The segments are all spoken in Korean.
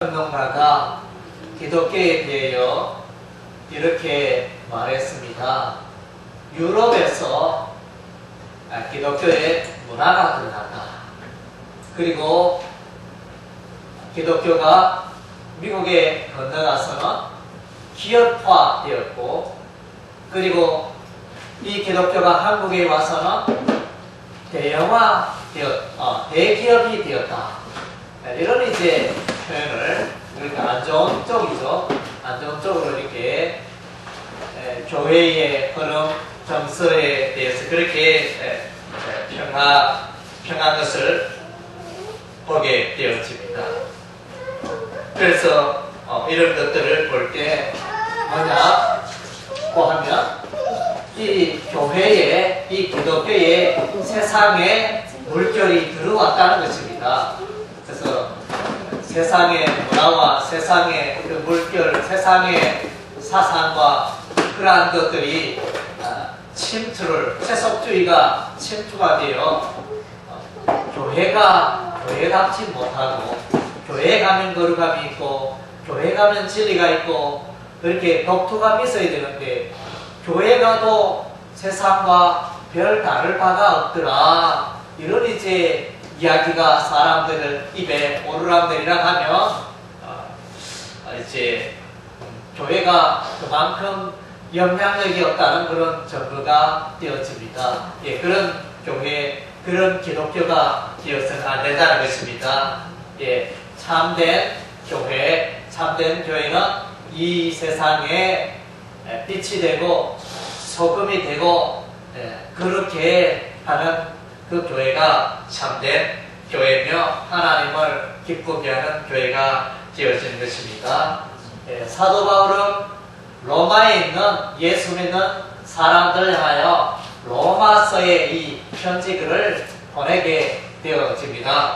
평론가가 기독교에 대하여 이렇게 말했습니다. 유럽에서 기독교의 문화가 들어갔다. 그리고 기독교가 미국에 건너가서는 기업화되었고, 그리고 이 기독교가 한국에 와서는 대기업이 되었다. 이런 이제 표현을, 그러니까 안 좋은 쪽이죠. 안 좋은 쪽으로 이렇게 교회의 흐름, 정서에 대해서 그렇게 평한 것을 보게 되어집니다. 그래서 이런 것들을 볼 때 뭐냐고 하면 이 교회에, 이 기독교에 세상에 물결이 들어왔다는 것입니다. 그래서 세상의 문화와 세상의 그 물결, 세상의 사상과 그러한 것들이 세속주의가 침투가 되어 교회답지 못하고, 교회 가면 거룩함이 있고, 교회 가면 진리가 있고, 그렇게 독특함이 있어야 되는데, 교회 가도 세상과 별 다를 바가 없더라. 이런 이제 이야기가 사람들을 입에 오르락내리락 하면 이제 교회가 그만큼 영향력이 없다는 그런 증거가 되어집니다. 예, 그런 교회, 그런 기독교가 되어서는 안 된다는 것입니다. 예, 참된 교회는 이 세상에 빛이 되고 소금이 되고 그렇게 하는 그 교회가 참된 교회며 하나님을 기쁘게 하는 교회가 되어지는 것입니다. 사도 바울은 로마에 있는 예수 믿는 사람들 향하여 로마서의 이 편지글을 보내게 되어집니다.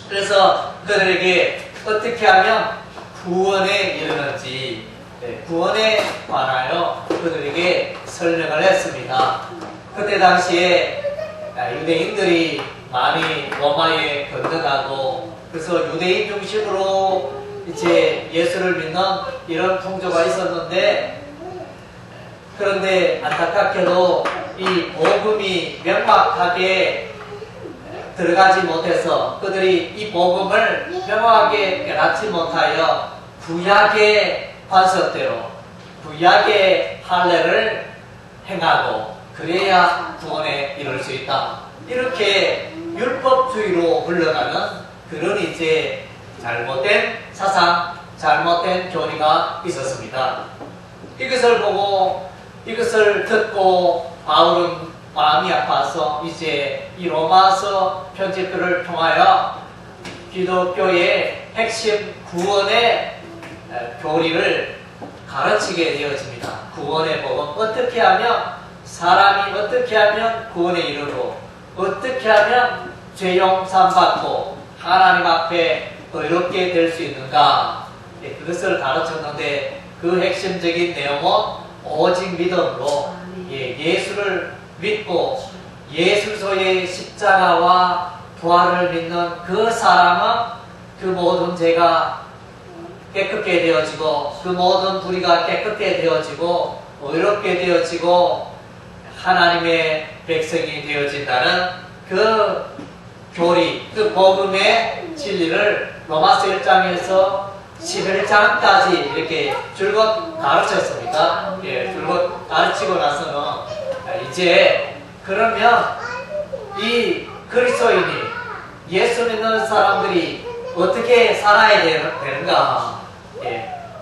그래서 그들에게 어떻게 하면 구원에 이르는지, 구원에 관하여 그들에게 설명을 했습니다. 그때 당시에 유대인들이 많이 로마에 건너가고, 그래서 유대인 중심으로 이제 예수를 믿는 이런 풍조가 있었는데, 그런데 안타깝게도 이 복음이 명확하게 들어가지 못해서 그들이 이 복음을 명확하게 깨닫지 못하여 구약의 관습대로 구약의 할례를 행하고 그래야 구원에 이룰 수 있다. 이렇게 율법주의로 흘러가는 그런 이제 잘못된 사상, 잘못된 교리가 있었습니다. 이것을 보고, 이것을 듣고 바울은 마음이 아파서 이제 이 로마서 편집글을 통하여 기독교의 핵심 구원의 교리를 가르치게 되어집니다. 구원의 복음, 어떻게 하면 사람이 어떻게 하면 구원에 이르고, 어떻게 하면 죄 용산 받고 하나님 앞에 의롭게 될 수 있는가, 그것을 가르쳤는데 그 핵심적인 내용은 오직 믿음으로 예수를 믿고 예수의 십자가와 부활을 믿는 그 사람은 그 모든 죄가 깨끗게 되어지고, 그 모든 불의가 깨끗게 되어지고 의롭게 되어지고 하나님의 백성이 되어진다는 그 교리, 그 복음의 진리를 로마서 1장에서 11장까지 이렇게 줄곧 가르쳤습니다. 줄곧 가르치고 나서는 이제 그러면 이 그리스도인이, 예수 믿는 사람들이 어떻게 살아야 되는가?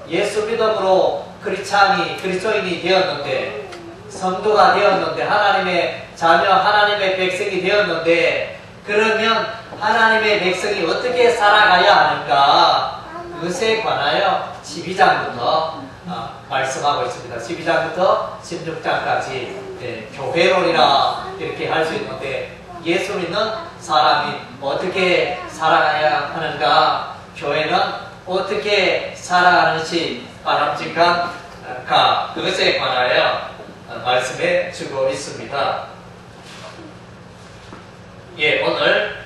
예수 믿음으로 그리스도인이 되었는데, 성도가 되었는데, 하나님의 자녀, 하나님의 백성이 되었는데, 그러면 하나님의 백성이 어떻게 살아가야 하는가? 그것에 관하여 12장부터 말씀하고 있습니다. 12장부터 16장까지 교회론이라 이렇게 할 수 있는데, 예수 믿는 사람이 어떻게 살아가야 하는가, 교회는 어떻게 살아가는지 바람직한가, 그것에 관하여 말씀해 주고 있습니다. 오늘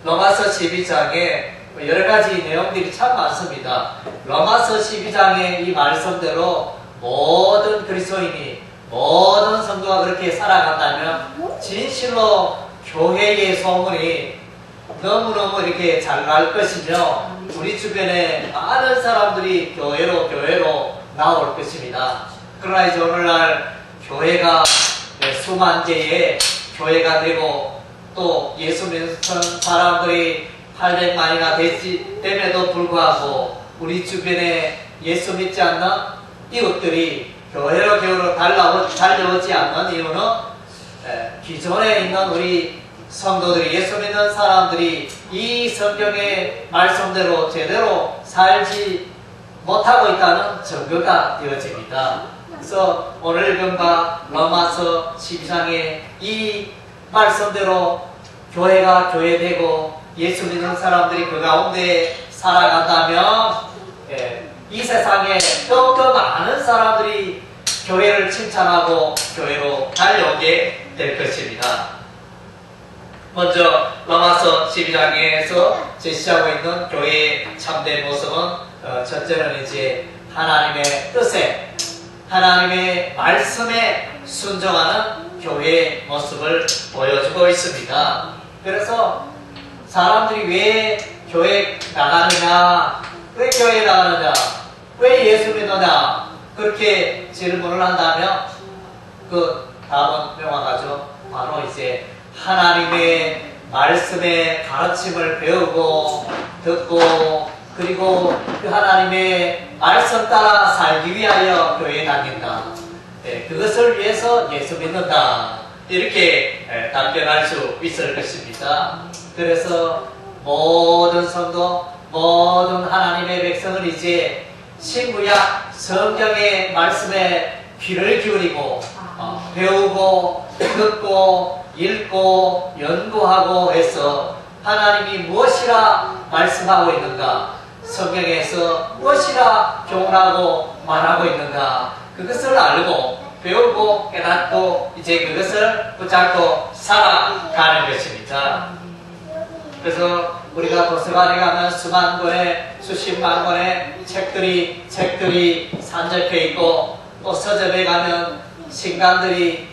로마서 12장에 여러 가지 내용들이 참 많습니다. 로마서 12장의 이 말씀대로 모든 그리스도인이 모든 성도가 그렇게 살아간다면 진실로 교회의 소문이 너무너무 이렇게 잘 날 것이며 우리 주변에 많은 사람들이 교회로 나올 것입니다. 그러나 이제 오늘날 교회가 수만 개의 교회가 되고 또 예수 믿는 사람들이 800만이나 됨에도 불구하고 우리 주변에 예수 믿지 않는 이웃들이 교회로 달려오지 않는 이유는 기존에 있는 우리 성도들이 예수 믿는 사람들이 이 성경의 말씀대로 제대로 살지 못하고 있다는 증거가 되어집니다. 그래서 오늘 읽은 바 로마서 12장의 이 말씀대로 교회가 교회되고 예수 믿는 사람들이 그 가운데 살아간다면 이 세상에 더욱더 많은 사람들이 교회를 칭찬하고 교회로 달려오게 될 것입니다. 먼저 로마서 12장에서 제시하고 있는 교회의 참된 모습은 첫째는 이제 하나님의 뜻에 하나님의 말씀에 순종하는 교회의 모습을 보여주고 있습니다. 그래서 사람들이 왜 교회 나가느냐, 왜 교회 나가느냐, 왜 예수 믿느냐 그렇게 질문을 한다면 그 답은 명확하죠. 바로 이제 하나님의 말씀의 가르침을 배우고 듣고 그리고 그 하나님의 말씀 따라 살기 위하여 교회에 다닌다. 그것을 위해서 예수 믿는다. 이렇게 답변할 수 있을 것입니다. 그래서 모든 성도, 모든 하나님의 백성은 이제 신구약 성경의 말씀에 귀를 기울이고 배우고 듣고 읽고 연구하고 해서 하나님이 무엇이라 말씀하고 있는가, 성경에서 무엇이라 교훈하고 말하고 있는가 그것을 알고 배우고 깨닫고 이제 그것을 붙잡고 살아가는 것입니다. 그래서 우리가 도서관에 가면 수만 권의 수십만 권의 책들이 산적해 있고 또 서점에 가면 신간들이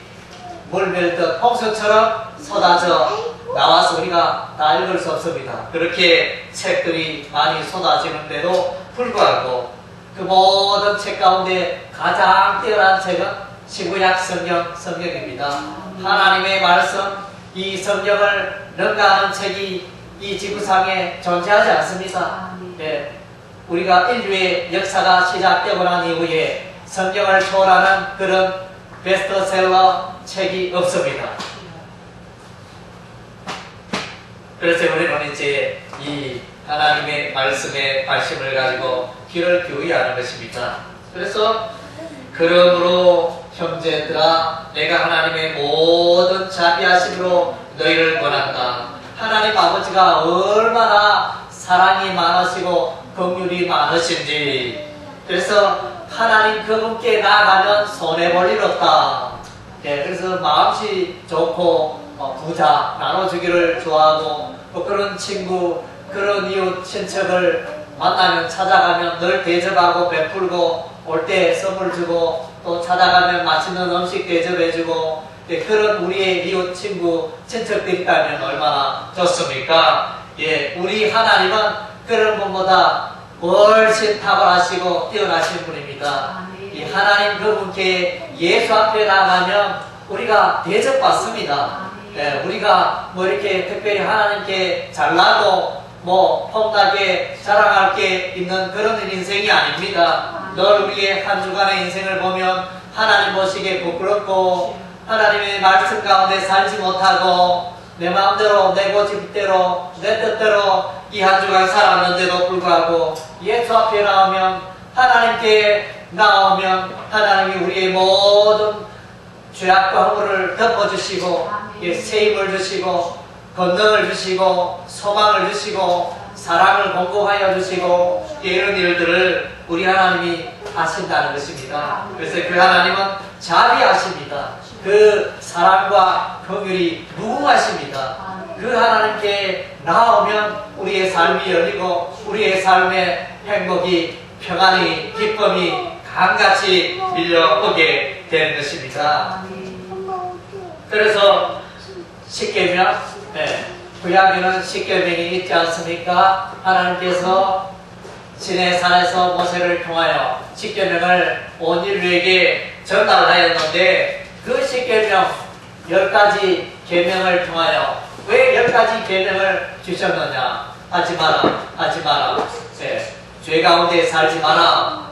물밀듯 홍수처럼 쏟아져 나와서 우리가 다 읽을 수 없습니다. 그렇게 책들이 많이 쏟아지는데도 불구하고 그 모든 책 가운데 가장 뛰어난 책은 신구약 성경입니다. 하나님의 말씀, 이 성경을 능가하는 책이 이 지구상에 존재하지 않습니다. 우리가 인류의 역사가 시작되고 난 이후에 성경을 초월하는 그런 베스트셀러 책이 없습니다. 그래서 우리는 이제 이 하나님의 말씀의 관심을 가지고 귀를 기울여야 하는 것입니다. 그래서 그러므로 형제들아 내가 하나님의 모든 자비하심으로 너희를 권한다. 하나님 아버지가 얼마나 사랑이 많으시고 긍휼이 많으신지, 그래서 하나님 그분께 나아가면 손해볼 일 없다. 그래서 마음씨 좋고 부자 나눠주기를 좋아하고 그런 친구, 그런 이웃 친척을 만나면 찾아가면 늘 대접하고 베풀고 올 때 선물 주고 또 찾아가면 맛있는 음식 대접해주고 그런 우리의 이웃 친구 친척들이 있다면 얼마나 좋습니까? 우리 하나님은 그런 분보다 훨씬 탁월하시고 뛰어나신 분입니다. 이 하나님 그분께 예수 앞에 나가면 우리가 대접받습니다. 우리가 뭐 이렇게 특별히 하나님께 잘나고 뭐 폼나게 자랑할 게 있는 그런 인생이 아닙니다. 늘 우리의 한 주간의 인생을 보면 하나님 보시기에 부끄럽고 하나님의 말씀 가운데 살지 못하고 내 마음대로 내 고집대로 내 뜻대로 이 한 주간 살았는데도 불구하고 예수 앞에 나오면 하나님께 나오면 하나님이 우리의 모든 죄악과 허물을 덮어주시고 세임을 주시고 권능을 주시고 소망을 주시고 사랑을 공급하여 주시고 이런 일들을 우리 하나님이 하신다는 것입니다. 그래서 그 하나님은 자비하십니다. 그 사랑과 긍휼이 무궁하십니다. 그 하나님께 나아오면 우리의 삶이 열리고 우리의 삶의 행복이, 평안이, 기쁨이 강같이 밀려오게 되는 것입니다. 그래서 십계명, 구약에는 십계명이 있지 않습니까? 하나님께서 시내산에서 모세를 통하여 십계명을 온 인류에게 전달하였는데 그 십계명 10가지 계명을 통하여 왜 10가지 계명을 주셨느냐? 하지 마라, 하지 마라. 죄 가운데 살지 마라.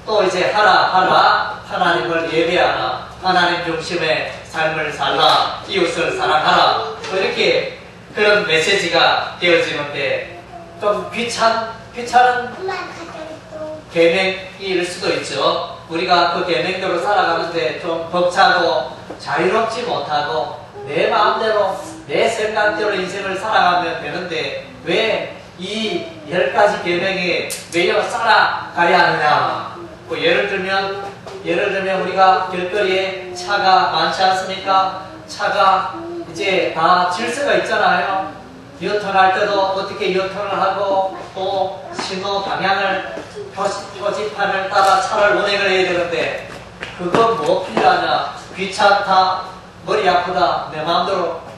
또 이제 하라. 하나님을 예배하라. 하나님 중심의 삶을 살라. 이웃을 사랑하라. 뭐 이렇게 그런 메시지가 되어지는데 좀 귀찮은 계명일 수도 있죠. 우리가 그 계명대로 살아가는데 좀 벅차고 자유롭지 못하고 내 마음대로 내 생각대로 인생을 살아가면 되는데 왜 이 10가지 계명에 매여 살아가야 하느냐? 뭐 예를 들면 우리가 길거리에 차가 많지 않습니까? 차가 이제 다 질서가 있잖아요. 유턴할 때도 어떻게 유턴을 하고 또 신호 방향을 표지판을 따라 차를 운행을 해야 되는데 그건 뭐 필요하냐? 귀찮다, 머리 아프다, 내 마음대로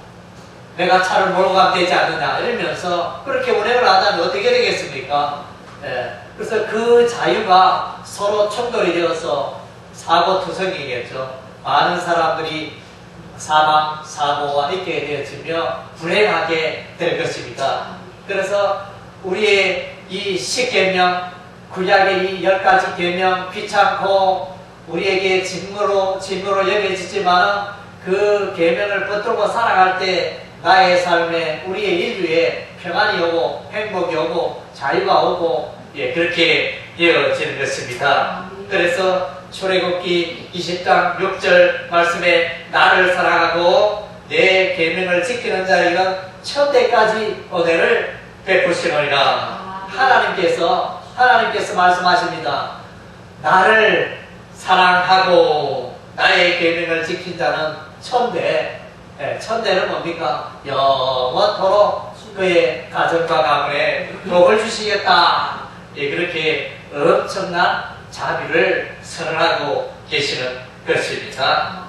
내가 차를 몰고 가면 되지 않느냐 이러면서 그렇게 운행을 하다면 어떻게 되겠습니까? 그래서 그 자유가 서로 충돌이 되어서 사고투성이겠죠. 많은 사람들이 사망, 사고와 있게 되어지며 불행하게 될 것입니다. 그래서 우리의 이 십계명, 구약의 이 10가지 계명 귀찮고 우리에게 짐으로 여겨지지만 그 계명을 붙들고 살아갈 때 나의 삶에 우리의 인류에 평안이 오고 행복이 오고 자유가 오고 그렇게 되어지는 것입니다. 그래서 출애굽기 20장 6절 말씀에 나를 사랑하고 내 계명을 지키는 자에게는 천대까지 은혜를 베푸시느니라. 하나님께서 말씀하십니다. 나를 사랑하고 나의 계명을 지킨 자는 천대. 천대는 뭡니까? 영원토록 그의 가정과 가문에 복을 주시겠다. 그렇게 엄청난 자비를 선언하고 계시는 것입니다.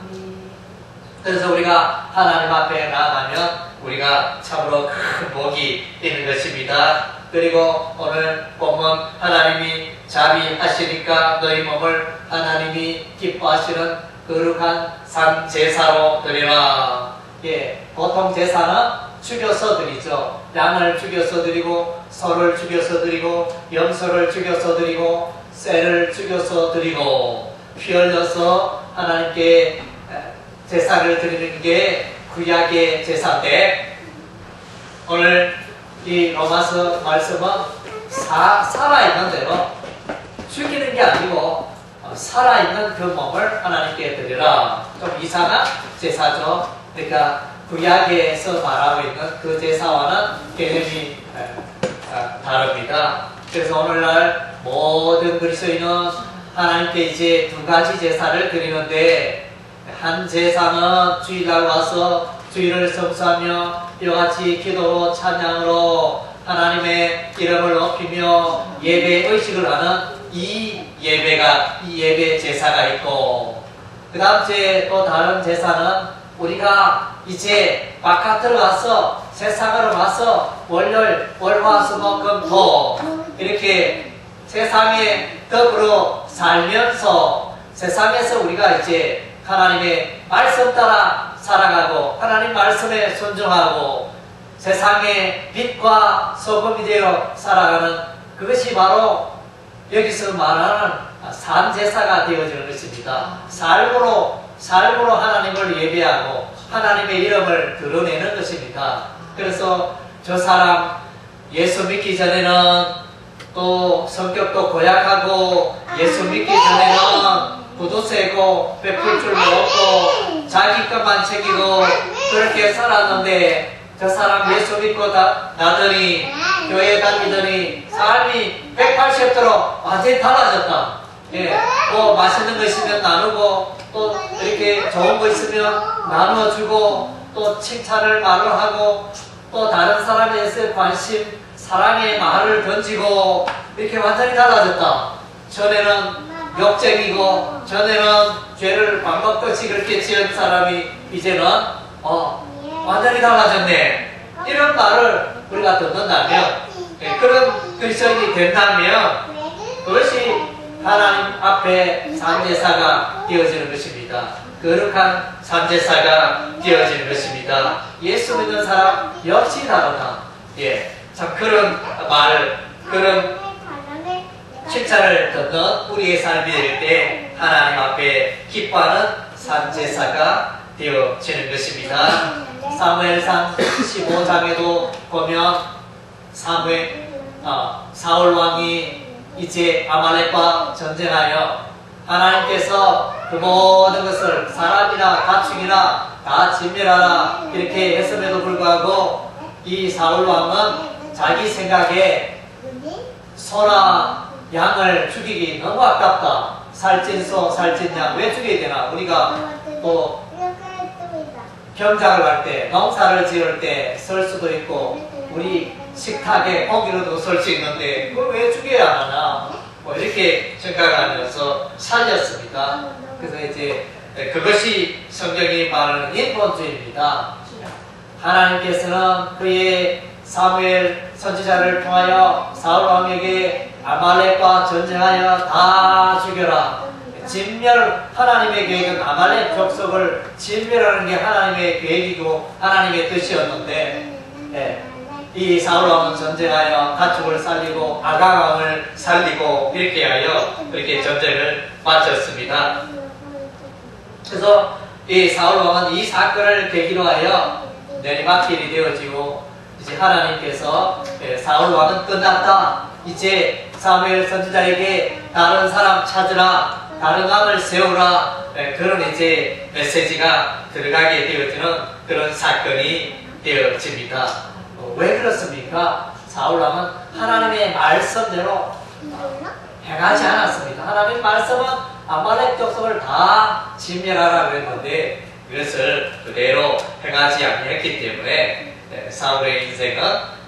그래서 우리가 하나님 앞에 나아가면 우리가 참으로 큰 복이 있는 것입니다. 그리고 오늘 본문 하나님이 자비하시니까 너희 몸을 하나님이 기뻐하시는 거룩한 산 제사로 드리라. 보통 제사는 죽여서 드리죠. 양을 죽여서 드리고 소를 죽여서 드리고 염소를 죽여서 드리고 새를 죽여서 드리고 피 흘려서 하나님께 제사를 드리는 게 구약의 제사인데 오늘 이 로마서 말씀은 살아있는 대로 죽이는 게 아니고 살아있는 그 몸을 하나님께 드리라. 좀 이상한 제사죠. 그러니까 구약에서 말하고 있는 그 제사와는 개념이 다릅니다. 그래서 오늘날 모든 그리스도인은 하나님께 이제 2가지 제사를 드리는데 한 제사는 주일날 와서 주일을 성수하며 이와 같이 기도로 찬양으로 하나님의 이름을 높이며 예배 의식을 하는 이 예배 제사가 있고 그 다음 주에 또 다른 제사는 우리가 이제 바깥으로 가서 세상으로 가서 월요일, 월화수목금토 이렇게 세상에 더불어 살면서 세상에서 우리가 이제 하나님의 말씀 따라 살아가고 하나님 말씀에 순종하고 세상의 빛과 소금이 되어 살아가는 그것이 바로 여기서 말하는 산제사가 되어지는 것입니다. 삶으로 하나님을 예배하고 하나님의 이름을 드러내는 것입니다. 그래서 저 사람 예수 믿기 전에는 또 성격도 고약하고 예수 믿기 전에는 구두쇠고 베풀 줄도 없고 자기 것만 챙기고 그렇게 살았는데 저 사람 예수 믿고 나더니 교회 다니더니 삶이 180도로 완전히 달라졌다. 뭐 맛있는 거 있으면 나누고 또 이렇게 좋은 거 있으면 나누어주고 또 칭찬을 말을 하고 또 다른 사람에 대해서 관심, 사랑의 말을 던지고 이렇게 완전히 달라졌다. 전에는 욕쟁이고 전에는 죄를 밥 먹듯이 그렇게 지은 사람이 이제는 완전히 달라졌네. 이런 말을 우리가 듣는다면 그런 그리스도인이 된다면 그것이 하나님 앞에 산제사가 되어지는 것입니다. 거룩한 산제사가 되어지는 것입니다. 예수 믿는 사람 역시 다르다. 참 그런 말, 그런 칭찬을 듣는 우리의 삶이 될 때 하나님 앞에 기뻐하는 산제사가 되어지는 것입니다. 사무엘상 15장에도 보면 사울 왕이 이제 아말렉과 전쟁하여 하나님께서 그 모든 것을 사람이나 가축이나 다 진멸하라 이렇게 했음에도 불구하고 이 사울 왕은 자기 생각에 소나 양을 죽이기 너무 아깝다. 살찐 소, 살찐 양 왜 죽여야 되나? 우리가 또 경작을 할 때, 농사를 지을 때 설 수도 있고 우리 식탁에 고기로도 설 수 있는데 그걸 왜 죽여야 하나? 뭐 이렇게 생각하면서 살렸습니다. 그래서 이제 그것이 성경이 말하는 인본주의입니다. 하나님께서는 그의 사무엘 선지자를 통하여 사울 왕에게 아말렉과 전쟁하여 다 죽여라. 진멸, 하나님의 계획은 아말렉 족속을 진멸하는 게 하나님의 계획이고 하나님의 뜻이었는데 이 사울 왕은 전쟁하여 가축을 살리고 아가왕을 살리고 이렇게 하여 그렇게 전쟁을 마쳤습니다. 그래서 이 사울 왕은 이 사건을 계기로 하여 내리막길이 되어지고 이제 하나님께서 사울 왕은 끝났다. 이제 사무엘 선지자에게 다른 사람 찾으라, 다른 왕을 세우라. 그런 이제 메시지가 들어가게 되어지는 그런 사건이 되어집니다. 왜 그렇습니까? 사울 왕은 하나님의 말씀대로 행하지 않았습니다. 하나님의 말씀은 아말렉 족속을 다 진멸하라고 했는데 그것을 그대로 행하지 아니했기 때문에 사울의 인생은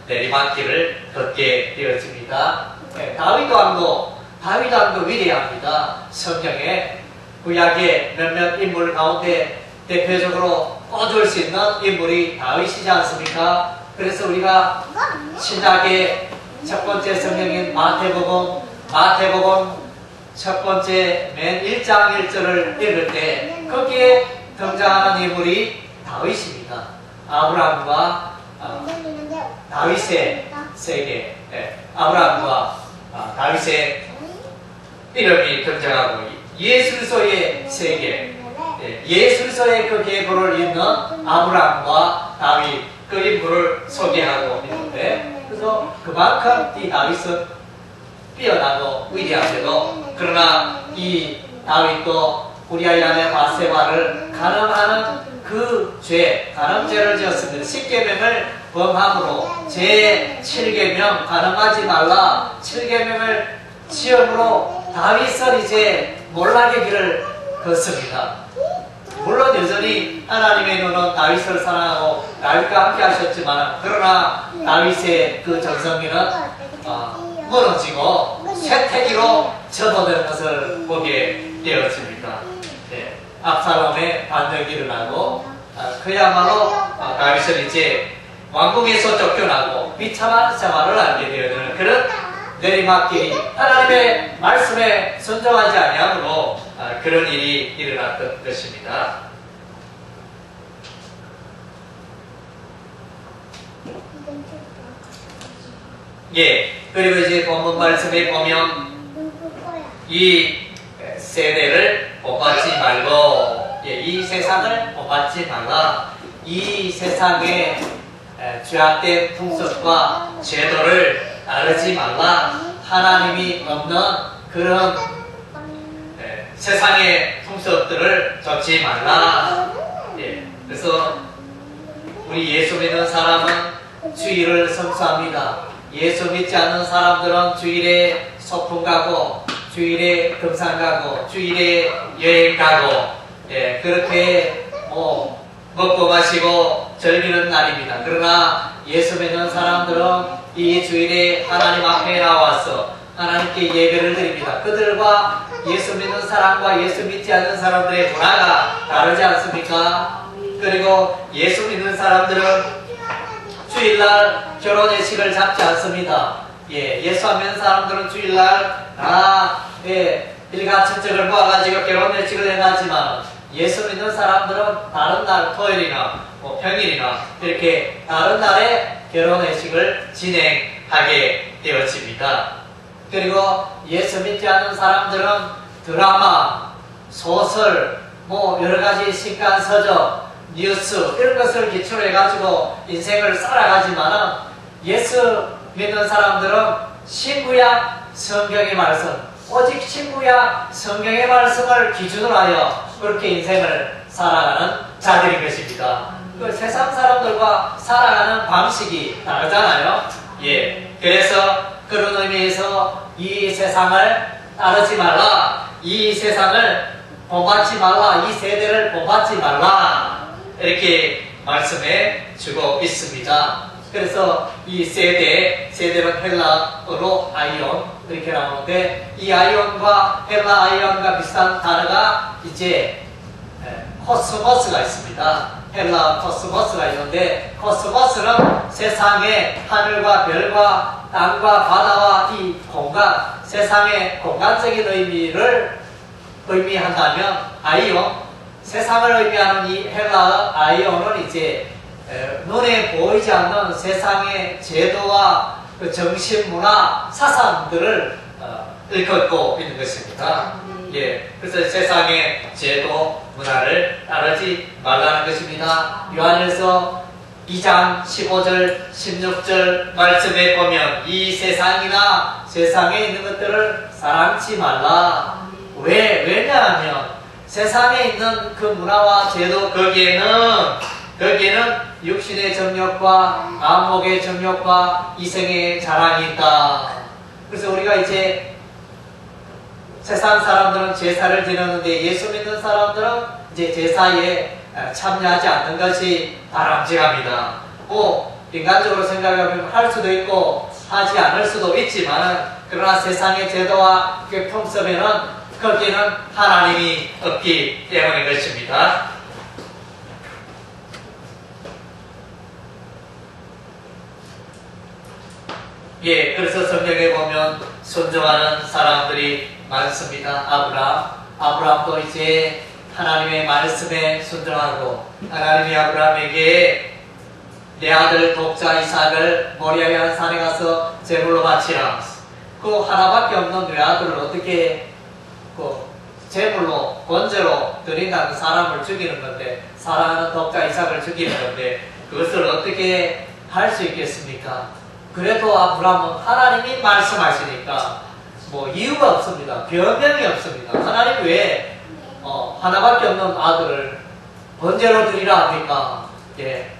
내리막길을 걷게 되어집니다. 다윗 왕도 위대합니다. 성경에 구약의 몇몇 인물 가운데 대표적으로 꼽을 수 있는 인물이 다윗이지 않습니까? 그래서 우리가 신약의 첫 번째 성경인 마태복음 첫 번째 맨 1장 1절을 읽을 때 거기에 등장하는 인물이 다윗입니다. 아브라함과 다윗의 세계, 아브라함과 다윗의 이름이 등장하고 예술서의 세계, 예술서의 그 계보를 잇는 아브라함과 다윗 그 인물을 소개하고 있는데 그래서 그만큼 이 다윗은 뛰어나고 위대한데도 그러나 이 다윗도 우리아의 바세바를 가늠하는 그 가늠죄를 지었습니다. 10계명을 범함으로 제7계명 가늠하지 말라 7계명을 지음으로 다윗은 이제 몰락의 길을 걷습니다. 물론 여전히 하나님의 눈은 다윗을 사랑하고 다윗과 함께 하셨지만 그러나 다윗의 그 전성기는 무너지고 쇠퇴기로 접어드는 것을 보게 되었습니다. 압살롬의 반역이 일어나고 그야말로 다윗은 이제 왕궁에서 쫓겨나고 비참한 생활을 하게 되는 그런 내리막길이 하나님의 말씀에 순종하지 아니함으로 그런 일이 일어났던 것입니다. 그리고 이제 본문 말씀에 보면 이 세대를 본받지 말고 이 세상을 본받지 말라. 이 세상의 죄악된 풍습과 제도를 따르지 말라. 하나님이 없는 그런 세상의 풍습들을 좇지 말라. 그래서 우리 예수 믿는 사람은 주일을 성수합니다. 예수 믿지 않는 사람들은 주일에 소풍 가고 주일에 등산 가고 주일에 여행 가고 그렇게 먹고 마시고 즐기는 날입니다. 그러나 예수 믿는 사람들은 이 주일에 하나님 앞에 나와서 하나님께 예배를 드립니다. 그들과 예수 믿는 사람과 예수 믿지 않는 사람들의 문화가 다르지 않습니까? 그리고 예수 믿는 사람들은 주일날 결혼의식을 잡지 않습니다. 예수 안 믿는 사람들은 주일날 일가친척을 모아가지고 결혼의식을 해가지만 예수 믿는 사람들은 다른 날 토요일이나 평일이나 이렇게 다른 날에 결혼의식을 진행하게 되어집니다. 그리고 예수 믿지 않는 사람들은 드라마, 소설, 여러가지 신간서적, 뉴스 이런 것을 기초로 해가지고 인생을 살아가지만은 예수 믿는 사람들은 신구약 성경의 말씀, 오직 신구약 성경의 말씀을 기준으로 하여 그렇게 인생을 살아가는 자들인 것입니다. 그 세상 사람들과 살아가는 방식이 다르잖아요. 그래서 그런 의미에서 이 세상을 따르지 말라, 이 세상을 본받지 말라, 이 세대를 본받지 말라, 이렇게 말씀해 주고 있습니다. 그래서 이 세대는 헬라어로 아이온 이렇게 나오는데, 이 아이온과 헬라 아이온과 비슷한 단어가 이제 코스모스가 있습니다. 헬라 코스모스가 있는데, 코스모스는 세상의 하늘과 별과 땅과 바다와 이 공간, 세상의 공간적인 의미를 의미한다면, 아이온, 세상을 의미하는 이 헬라어 아이온은 이제 눈에 보이지 않는 세상의 제도와 그 정신, 문화, 사상들을 일컫고 있는 것입니다. 그래서 세상의 제도, 문화를 따르지 말라는 것입니다. 요한일서 2장 15절, 16절 말씀에 보면 이 세상이나 세상에 있는 것들을 사랑치 말라. 왜냐하면 세상에 있는 그 문화와 제도, 거기에는 육신의 정욕과 안목의 정욕과 이생의 자랑이 있다. 그래서 우리가 이제 세상 사람들은 제사를 지내는데 예수 믿는 사람들은 이제 제사에 참여하지 않는 것이 바람직합니다. 인간적으로 생각하면 할 수도 있고 하지 않을 수도 있지만, 그러나 세상의 제도와 교통섭에는 거기에는 하나님이 없기 때문인 것입니다. 그래서 성경에 보면 순종하는 사람들이 많습니다. 아브라함도 이제 하나님의 말씀에 순종하고, 하나님이 아브라함에게 내 아들 독자 이삭을 모리아의 산에 가서 제물로 바치라. 그 하나밖에 없는 외아들을 어떻게 제물로 번제로 드린다는 사람을 죽이는 건데, 사랑하는 독자 이삭을 죽이는 건데, 그것을 어떻게 할 수 있겠습니까? 그래도 아브라함은 하나님이 말씀하시니까 이유가 없습니다. 변명이 없습니다. 하나님 왜 하나밖에 없는 아들을 번제로 드리라 합니까?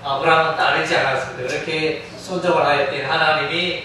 아브라함은 따르지 않았습니다. 그렇게 순종을 하였더니 하나님이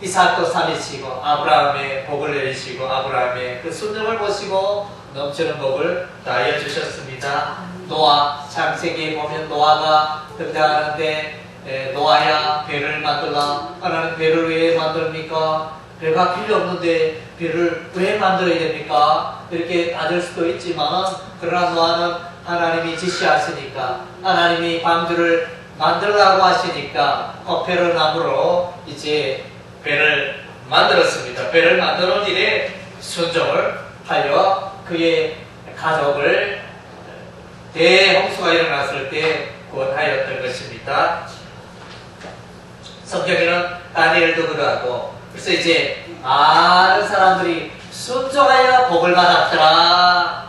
이삭도 살리시고 아브라함의 복을 내리시고 아브라함의 그 순종을 보시고 넘치는 복을 다하여 주셨습니다. 노아, 창세기에 보면 노아가 등장하는데, 노아야 배를 만들라. 하나님 배를 왜 만듭니까? 배가 필요 없는데 배를 왜 만들어야 됩니까? 이렇게 따질 수도 있지만, 그러나 노아는 하나님이 지시하시니까, 하나님이 방주를 만들라고 하시니까 코페르 나무로 이제 배를 만들었습니다. 배를 만드는 일에 순종을 하여 그의 가족을 대홍수가 일어났을 때 구원하였던 것입니다. 성경에는 다니엘도 그러하고, 그래서 이제 많은 사람들이 순종하여 복을 받았더라.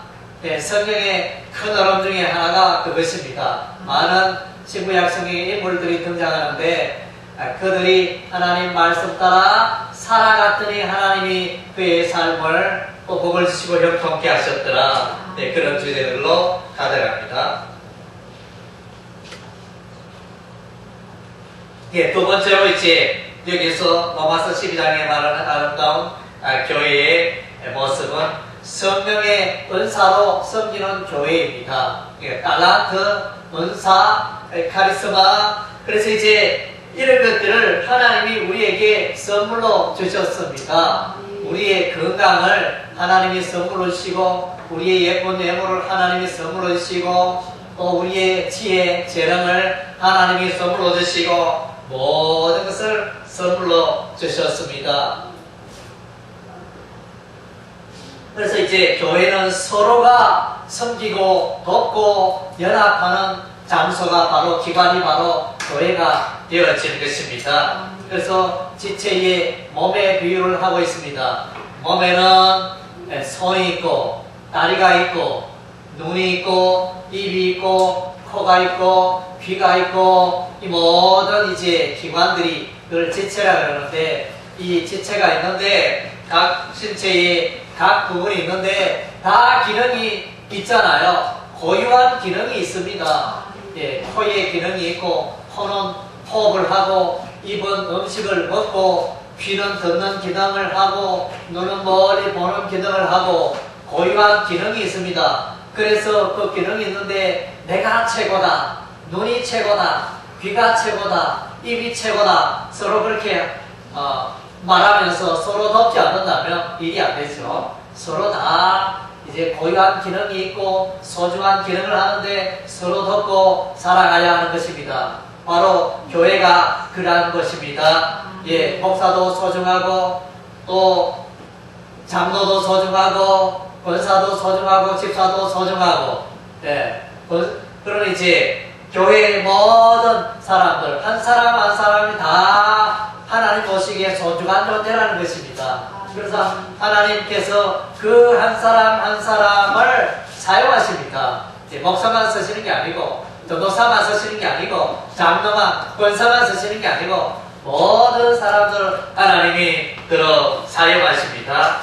성경의 큰 어름 중에 하나가 그것입니다. 많은 신구약 성경의 인물들이 등장하는데, 그들이 하나님 말씀 따라 살아갔더니 하나님이 그의 삶을 복을 주시고 형통케 하셨더라. 그런 주제들로 가득합니다. 두 번째로 이제 여기서 로마서 12장에 말하는 아름다운 교회의 모습은 성령의 은사로 섬기는 교회입니다. 예, 달란트, 은사, 카리스마. 그래서 이제 이런 것들을 하나님이 우리에게 선물로 주셨습니다. 우리의 건강을 하나님이 선물로 주시고, 우리의 예쁜 외모를 하나님이 선물로 주시고, 또 우리의 지혜, 재능을 하나님이 선물로 주시고, 모든 것을 선물로 주셨습니다. 그래서 이제 교회는 서로가 섬기고 돕고 연합하는 장소가 바로, 기관이 바로 교회가 되어지는 것입니다. 그래서 지체의 몸의 비유를 하고 있습니다. 몸에는 손이 있고 다리가 있고 눈이 있고 입이 있고 코가 있고 귀가 있고, 이 모든 이제 기관들이 그걸 지체라 그러는데, 이 지체가 있는데 각 신체에 각 부분이 있는데 다 기능이 있잖아요. 고유한 기능이 있습니다. 예, 코에 기능이 있고, 코는 호흡을 하고, 입은 음식을 먹고, 귀는 듣는 기능을 하고, 눈은 멀리 보는 기능을 하고, 고유한 기능이 있습니다. 그래서 그 기능이 있는데 내가 최고다, 눈이 최고다, 귀가 최고다, 입이 최고다, 서로 그렇게 말하면서 서로 돕지 않는다면 일이 안 되죠. 서로 다 이제 고유한 기능이 있고 소중한 기능을 하는데 서로 돕고 살아가야 하는 것입니다. 바로 교회가 그러한 것입니다. 예, 목사도 소중하고, 또 장로도 소중하고, 권사도 소중하고, 집사도 소중하고, 예, 그런 이제 교회의 모든 사람들, 한 사람 한 사람이 다 하나님 보시기에 소중한 존재라는 것입니다. 그래서 하나님께서 그 한 사람 한 사람을 사용하십니다. 목사만 쓰시는 게 아니고, 전도사만 쓰시는 게 아니고, 장로만, 권사만 쓰시는 게 아니고, 모든 사람들 하나님이 들어 사용하십니다.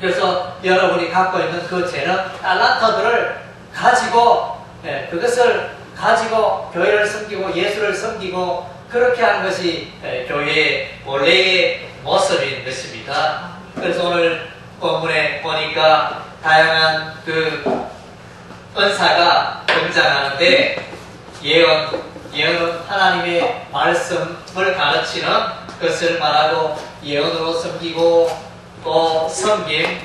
그래서 여러분이 갖고 있는 그 재능, 달란트들을 가지고, 그것을 가지고 교회를 섬기고 예수를 섬기고 그렇게 하는 것이 교회의 원래의 모습인 것입니다. 그래서 오늘 본문에 보니까 다양한 그 은사가 등장하는데, 예언은 하나님의 말씀을 가르치는 것을 말하고, 예언으로 섬기고, 또 섬김의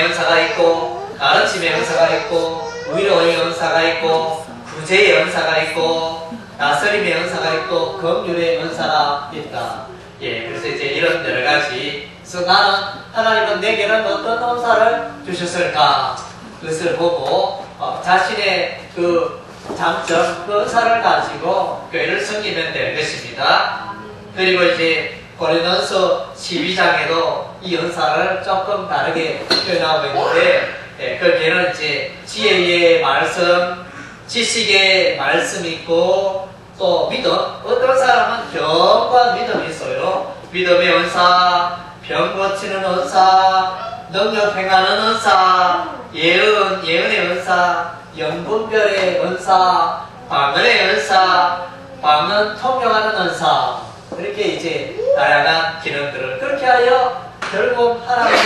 은사가 있고, 가르침의 은사가 있고, 위로의 은사가 있고, 구제의 은사가 있고, 다스림의 은사가 있고, 긍휼의 은사가 있다. 예, 그래서 이제 이런 여러 가지. 그래서 나는, 하나님은 내게는 어떤 은사를 주셨을까? 그것을 보고 자신의 그 장점, 그 은사를 가지고 교회를 섬기면 될 것입니다. 그리고 이제 고린도서 12장에도 이 은사를 조금 다르게 표현하고 있는데, 거기에는 이제 지혜의 말씀, 지식의 말씀이 있고, 또 믿음. 어떤 사람은 견고한 믿음이 있어요. 믿음의 은사, 병 고치는 은사, 능력 행하는 은사, 예언의 은사, 영분별의 은사, 방언의 은사, 방언 통용하는 은사. 그렇게 이제 다양한 기능들을, 그렇게 하여 결국 하나님이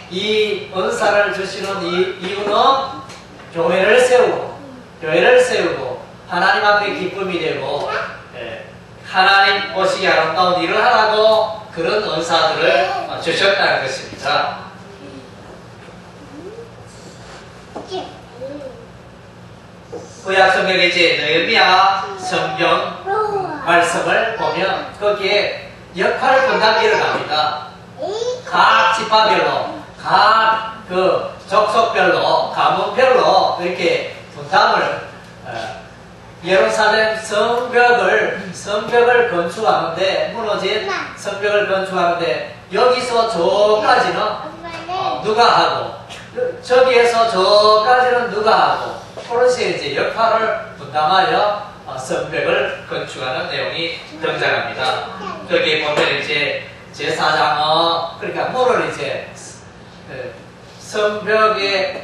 이 은사를 주시는 이유는 교회를 세우고 하나님 앞에 기쁨이 되고, 하나님 보시기에 아름다운 일을 하라고 그런 은사들을 주셨다는 것입니다. 구약 성경에 이제 느헤미야 성경 말씀을 보면 거기에 역할 분담이 일어납니다. 각 지파별로, 각 그 족속별로, 가문별로 이렇게 분담을, 예루살렘 성벽을 건축하는데, 무너진 성벽을 건축하는데, 여기서 저까지는 누가 하고, 저기에서 저까지는 누가 하고, 그런 식의 이제 역할을 분담하여 성벽을 건축하는 내용이 등장합니다. 거기에 보면 이제 제사장은, 그러니까 문을 이제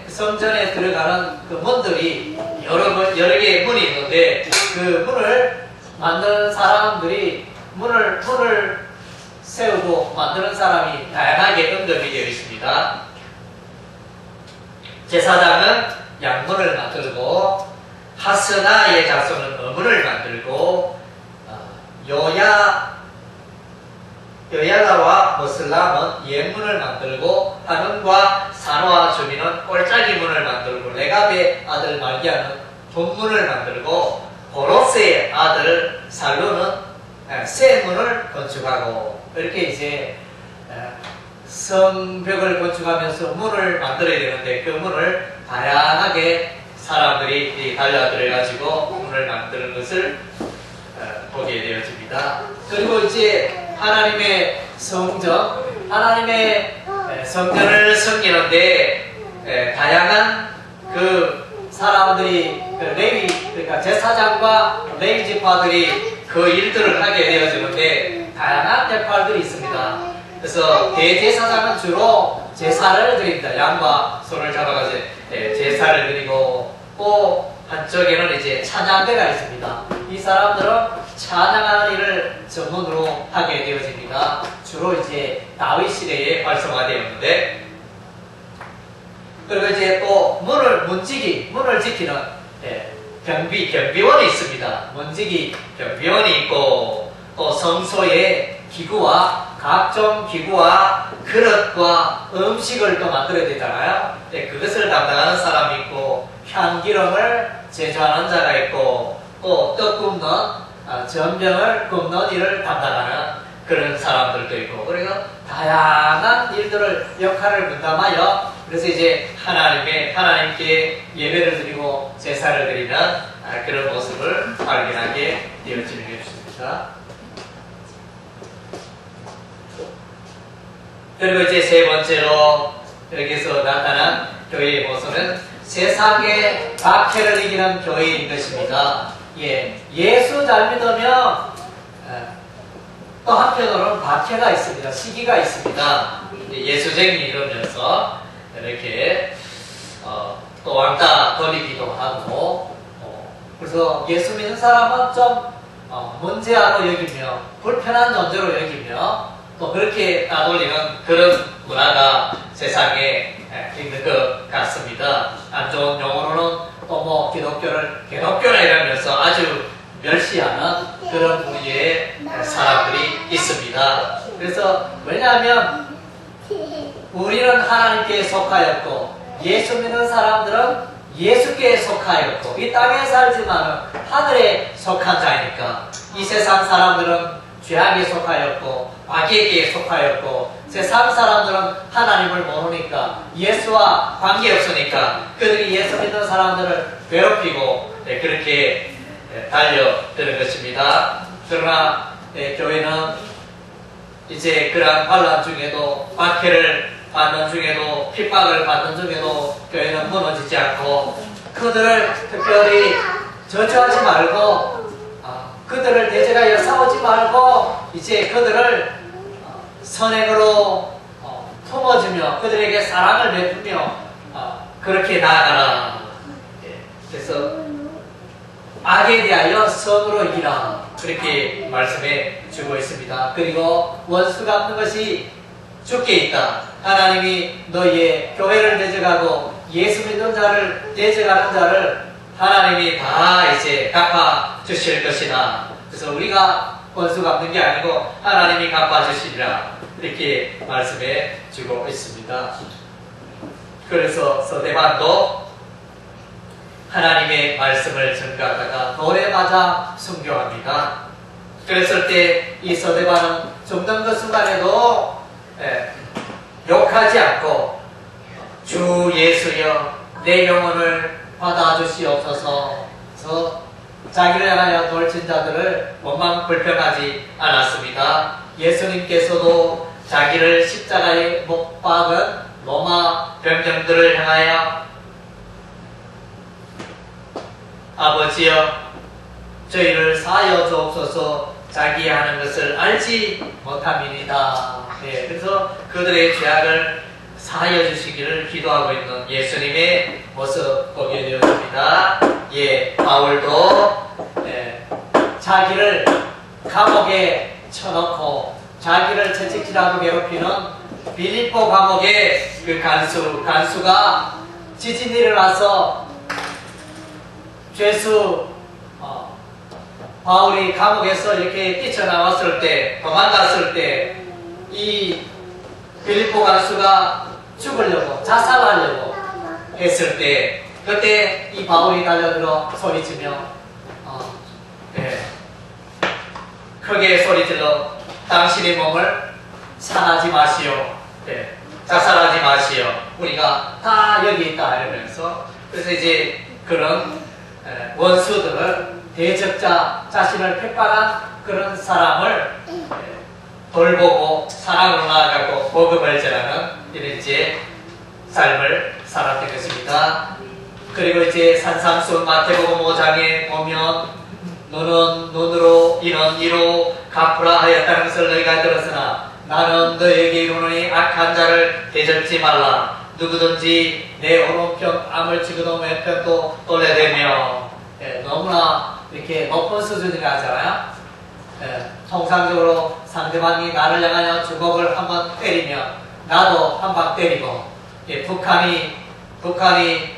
성전에 들어가는 그 문들이 여러 개의 문이 있는데, 그 문을 만드는 사람들이 문을 세우고 만드는 사람이 다양하게 언급이 되어 있습니다. 제사장은 양문을 만들고 하스나의 자손은 어문을 만들고 여야라와 모슬람은 예문을 만들고 하눈과 사노아 주민은 꼴짜기문을 만들고 레갑의 아들 말기야는 돈문을 만들고 보로스의 아들 살루는 쇠문을 건축하고 이렇게 이제 성벽을 건축하면서 문을 만들어야 되는데 그 문을 다양하게 사람들이 달려들어 가지고 문을 만드는 것을 보게 되어집니다. 그리고 이제 하나님의 성전, 하나님의 성전을 섬기는데 다양한 그 사람들이 그 레위, 그러니까 제사장과 레위 지파들이 그 일들을 하게 되어지는데 다양한 역할들이 있습니다. 그래서 대제사장은 주로 제사를 드립니다. 양과 소를 잡아가지고 제사를 드리고 또 한쪽에는 이제 찬양대가 있습니다. 이 사람들은 찬양하는 일을 전문으로 하게 되어집니다. 주로 이제 다윗 시대에 활성화되었는데, 그리고 이제 또 문을 지키는 경비원이 있습니다. 문지기 경비원이 있고 또 성소에 각종 기구와 그릇과 음식을 또 만들어야 되잖아요. 그것을 담당하는 사람이 있고 향기름을 제조하는 자가 있고 또 떡 굽는 전병을 굽는 일을 담당하는 그런 사람들도 있고, 그리고 다양한 일들을 역할을 분담하여 그래서 이제 하나님께 예배를 드리고 제사를 드리는 그런 모습을 발견하게 되어지는 것입니다. 그리고 이제 세 번째로 여기서 나타난 교회의 모습은 세상의 박해를 이기는 교회인 것입니다. 예수 잘 믿으면 또 한편으로는 박해가 있습니다. 시기가 있습니다. 예수쟁이 이러면서 이렇게 또 왕따 돌리기도 하고 그래서 예수 믿는 사람은 좀 문제아로 여기며 불편한 존재로 여기며 또 그렇게 따돌리는 그런 문화가 세상에 있는 것 같습니다. 안 좋은 용어로는 또 뭐 기독교라 이러면서 아주 멸시하는 그런 부류의 사람들이 있습니다. 그래서 왜냐하면 우리는 하나님께 속하였고 예수 믿는 사람들은 예수께 속하였고 이 땅에 살지만 하늘에 속한 자이니까 이 세상 사람들은 죄악에 속하였고 마귀에게 속하였고 세상 사람들은 하나님을 모르니까 예수와 관계없으니까 그들이 예수 믿는 사람들을 괴롭히고 그렇게 달려드는 것입니다. 그러나 교회는 이제 그러한 반란 중에도 박해를 받는 중에도 핍박을 받는 중에도 교회는 무너지지 않고 그들을 특별히 저주하지 말고 그들을 대적하여 싸우지 말고 이제 그들을 선행으로 품어주며 그들에게 사랑을 베푸며 그렇게 나아가라. 그래서 악에 대하여 선으로 이기라. 그렇게 말씀해 주고 있습니다. 그리고 원수 갚는 것이 주께 있다. 하나님이 너희의 교회를 대적하고 예수 믿는 자를 대적하는 자를 하나님이 다 이제 갚아 주실 것이다. 그래서 우리가 원수 갚는 게 아니고 하나님이 갚아 주시리라. 이렇게 말씀해 주고 있습니다. 그래서 서대반도 하나님의 말씀을 전가하다가 돌에 맞아 순교합니다. 그랬을 때 이 서대반은 죽는 그 순간에도 욕하지 않고 주 예수여 내 영혼을 받아주시옵소서. 자기를 향하여 돌진 자들을 원망 불평하지 않았습니다. 예수님께서도 자기를 십자가에 못 박은 로마 병정들을 향하여 아버지여 저희를 사하여 주옵소서. 자기 하는 것을 알지 못함이니이다. 그래서 그들의 죄악을 사하여 주시기를 기도하고 있는 예수님의 모습 보게 되었습니다. 바울도 자기를 감옥에 쳐넣고 자기를 채찍질하고 괴롭히는 빌립보 감옥의 그 간수가 지진이 일어나서 죄수 바울이 감옥에서 이렇게 뛰쳐나왔을 때, 도망갔을 때, 이 빌립보 간수가 죽으려고, 자살하려고 했을 때, 그때 이 바울이 달려들어 소리치며, 크게 소리질러 당신의 몸을 상하지 마시오. 자살하지 마시오. 우리가 다 여기 있다. 이러면서, 그래서 이제 그런 원수들을 대적자, 자신을 핍박한 그런 사람을 돌보고 사랑으로 나아가고 복음을 전하는 이런 이제 삶을 살았던 것입니다. 그리고 이제 산상수 마태복음 5장에 보면 너는 눈으로 이는 이로 갚으라 하였다는 것을 너희가 들었으나 나는 너희에게 이르노니 악한 자를 대적지 말라. 누구든지 내 오른편 암을 치고도 왼편도 돌려대며 너무나 이렇게 높은 수준이라 하잖아요. 통상적으로 상대방이 나를 향하여 주걱을 한번 때리면 나도 한 방 때리고, 북한이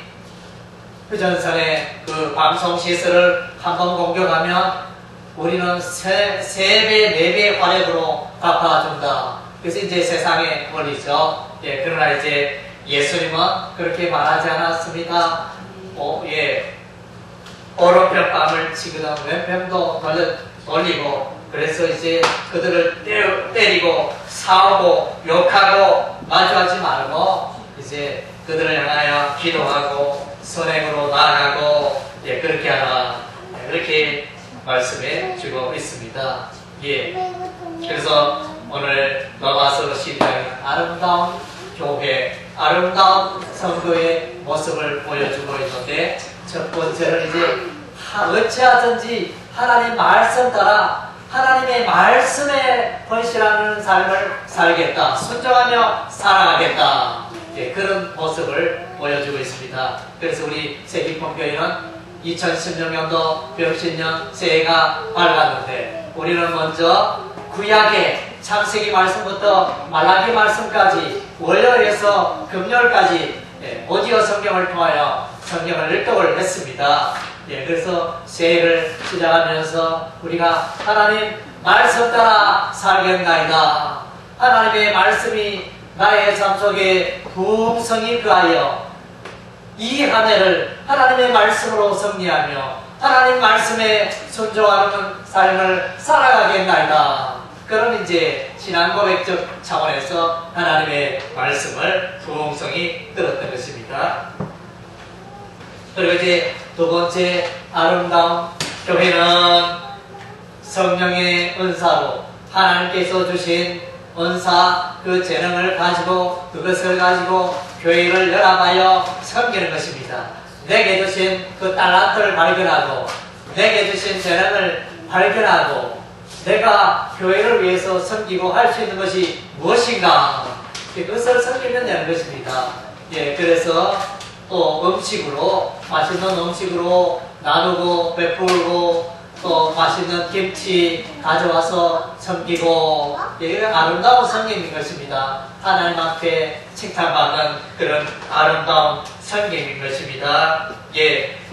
휴전선의 그 방송 시설을 한번 공격하면 우리는 3배, 4배 화력으로 갚아준다. 그래서 이제 세상의 원리죠. 그러나 이제 예수님은 그렇게 말하지 않았습니다. 오른편 뺨을 치거든 왼편도 돌리고, 그래서 이제 그들을 때리고 싸우고 욕하고 마주하지 말고 이제 그들을 향하여 기도하고 선행으로 나아가고 그렇게 하라. 그렇게 말씀해 주고 있습니다. 그래서 오늘 로마서 12장의 아름다운 교회, 아름다운 성도의 모습을 보여주고 있는데, 첫 번째는 이제 어찌하든지 하나님 말씀 따라 하나님의 말씀에 헌신하는 삶을 살겠다, 순종하며 살아가겠다, 그런 모습을 보여주고 있습니다. 그래서 우리 세기pon교회는 2016년도 병신년 새해가 밝았는데, 우리는 먼저 구약의 창세기 말씀부터 말라기 말씀까지 월요일에서 금요일까지 오디오 성경을 통하여 성경을 일독을 했습니다. 그래서 새해를 시작하면서 우리가 하나님 말씀 따라 살겠나이다. 하나님의 말씀이 나의 삶 속에 풍성히 그하여 이 한 해를 하나님의 말씀으로 승리하며 하나님 말씀에 순종하는 삶을 살아가겠나이다. 그런 이제 신앙 고백적 차원에서 하나님의 말씀을 풍성히 들었던 것입니다. 그리고 이제 두 번째 아름다운 교회는 성령의 은사로 하나님께서 주신 은사, 그 재능을 가지고 그것을 가지고 교회를 연합하여 섬기는 것입니다. 내게 주신 그 달란트를 발견하고 내게 주신 재능을 발견하고 내가 교회를 위해서 섬기고 할 수 있는 것이 무엇인가, 그것을 섬기면 되는 것입니다. 그래서 또 음식으로, 맛있는 음식으로 나누고 베풀고 또 맛있는 김치 가져와서 섬기고, 이게 아름다운 섬김인 것입니다. 하나님 앞에 칭찬받는 그런 아름다운 섬김인 것입니다.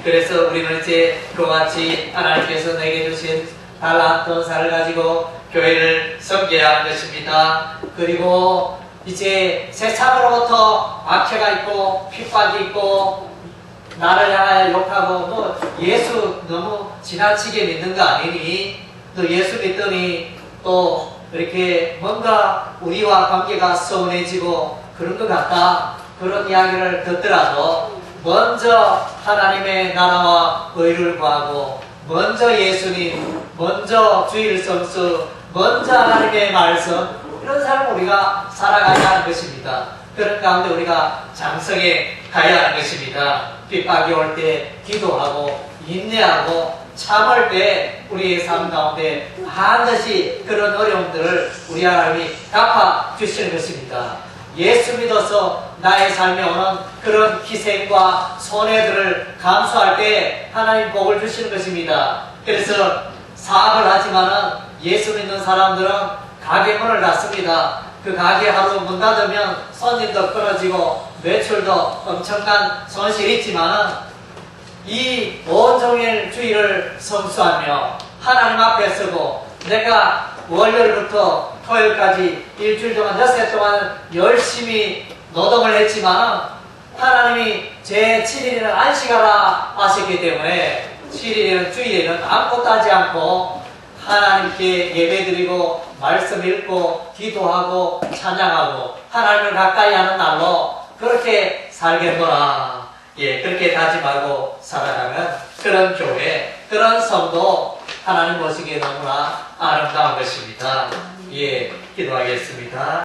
그래서 우리는 이제 그와 같이 하나님께서 내게 주신 달란트 은사를 가지고 교회를 섬겨야 하는 것입니다. 그리고 이제 세상으로부터 박해가 있고 핍박이 있고 나를 향하여 욕하고 너 예수 너무 지나치게 믿는 거 아니니? 너 예수 믿더니 또 이렇게 뭔가 우리와 관계가 서운해지고 그런 것 같다, 그런 이야기를 듣더라도 먼저 하나님의 나라와 의를 구하고 먼저 예수님, 먼저 주일성수, 먼저 하나님의 말씀, 이런 삶을 우리가 살아가야 하는 것입니다. 그런 가운데 우리가 장성에 가야 하는 것입니다. 핍박이 올 때 기도하고 인내하고 참을 때 우리의 삶 가운데 반드시 그런 어려움들을 우리 하나님이 갚아주시는 것입니다. 예수 믿어서 나의 삶에 오는 그런 희생과 손해들을 감수할 때 하나님 복을 주시는 것입니다. 그래서 사업을 하지만은 예수 믿는 사람들은 가게 문을 닫습니다. 그 가게 하루 문 닫으면 손님도 끊어지고 매출도 엄청난 손실이 있지만 이 온종일 주일을 성수하며 하나님 앞에 서고 내가 월요일부터 토요일까지 일주일 동안 6해 동안 열심히 노동을 했지만 하나님이 제 7일에는 안식하라 하셨기 때문에 7일에는 주일에는 아무것도 하지 않고 하나님께 예배드리고 말씀 읽고 기도하고 찬양하고 하나님을 가까이 하는 날로 그렇게 살겠노라. 예, 그렇게 다짐하고 살아가는 그런 교회, 그런 성도 하나님 보시기에 너무나 아름다운 것입니다. 예, 기도하겠습니다.